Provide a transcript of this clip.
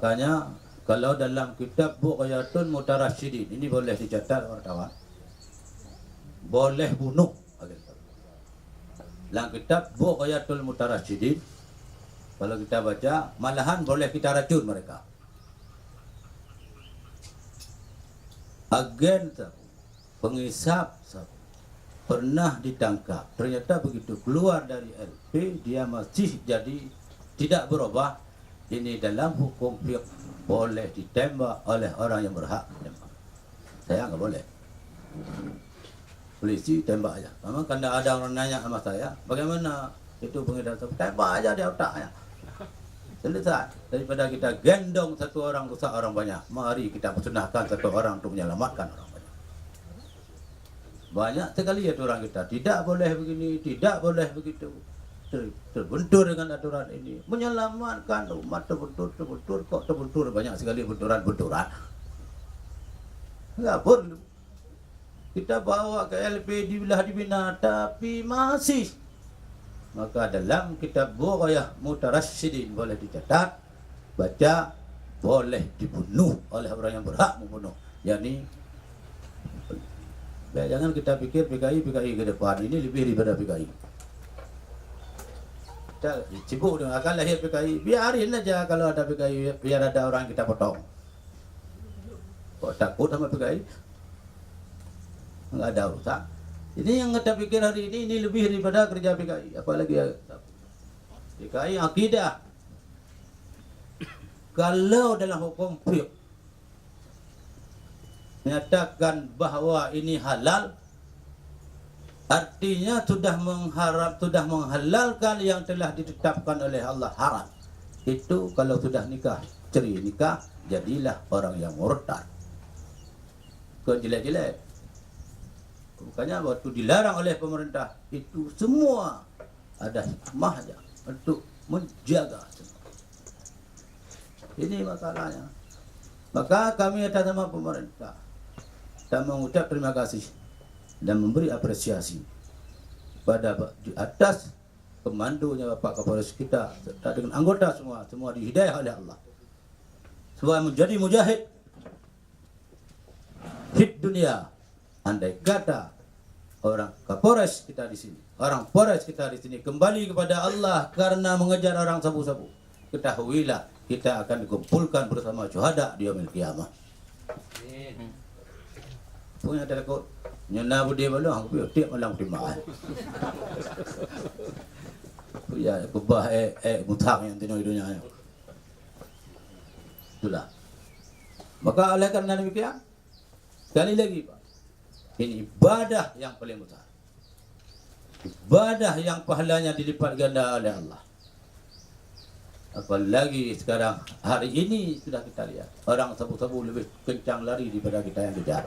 Makanya kalau dalam kitab Bughyatul Mutarasyidin, ini boleh dicatat wartawan, boleh bunuh. Dalam kitab Bughyatul Mutarasyidin, kalau kita baca, malahan boleh kita racun mereka. Agen pengisap pernah ditangkap, ternyata begitu keluar dari LP dia masih jadi tidak berubah. Ini dalam hukum fiqh boleh ditembak oleh orang yang berhak menembak. Saya enggak boleh. Polisi tembak aja. Memang kan ada orang nanya sama saya, bagaimana itu pengedar, tembak aja di otaknya. Selesai. Daripada kita gendong satu orang rusak orang banyak, mari kita persunahkan satu orang untuk menyelamatkan orang banyak. Banyak sekali ya orang kita tidak boleh begini, tidak boleh begitu. Terbentur dengan aturan ini, menyelamatkan umat, terbentur kok terbentur, banyak sekali benturan. Enggak pun kita bawa ke LP dibelah dibina, tapi masih. Maka dalam kitab Bughyatul Mutarasyidin boleh dicatat, baca, boleh dibunuh oleh orang yang berhak membunuh. Yani jangan kita pikir PKI ke depan ini lebih daripada PKI. Kita sibuk dengan akan lahir PKI, biarin aja kalau ada PKI, biar ada orang kita potong. Kok takut sama PKI? Enggak ada urusan. Ini yang kita pikir hari ini lebih daripada kerja PKI. Apalagi PKI akidah. Kalau dalam hukum fiqh menyatakan bahawa ini halal, artinya sudah menghalalkan yang telah ditetapkan oleh Allah haram. Itu kalau sudah nikah, ceri nikah, jadilah orang yang murtad. Kau jelek-jelek. Bukannya waktu dilarang oleh pemerintah, itu semua ada hikmahnya untuk menjaga semua. Ini masalahnya. Maka kami atas nama pemerintah dan mengucap terima kasih dan memberi apresiasi pada di atas komandonya Bapak Kapolres kita serta dengan anggota semua dihidayah oleh Allah. Semua menjadi mujahid hid dunia. Andai kata orang Kapolres kita di sini, orang Polres kita di sini kembali kepada Allah karena mengejar orang sabu-sabu, ketahuilah kita akan dikumpulkan bersama syuhada di yaumil qiyamah. Punya takut nyana budi balu aku tiap malam terima. Ya kubah mutang yang tino hidupnya. Itulah. Maka oleh karena demikian, sekali lagi Pak, ini ibadah yang paling besar. Ibadah yang pahalanya dilipat ganda oleh Allah. Apalagi sekarang hari ini sudah kita lihat orang sabu-sabu lebih kencang lari daripada kita yang kejar.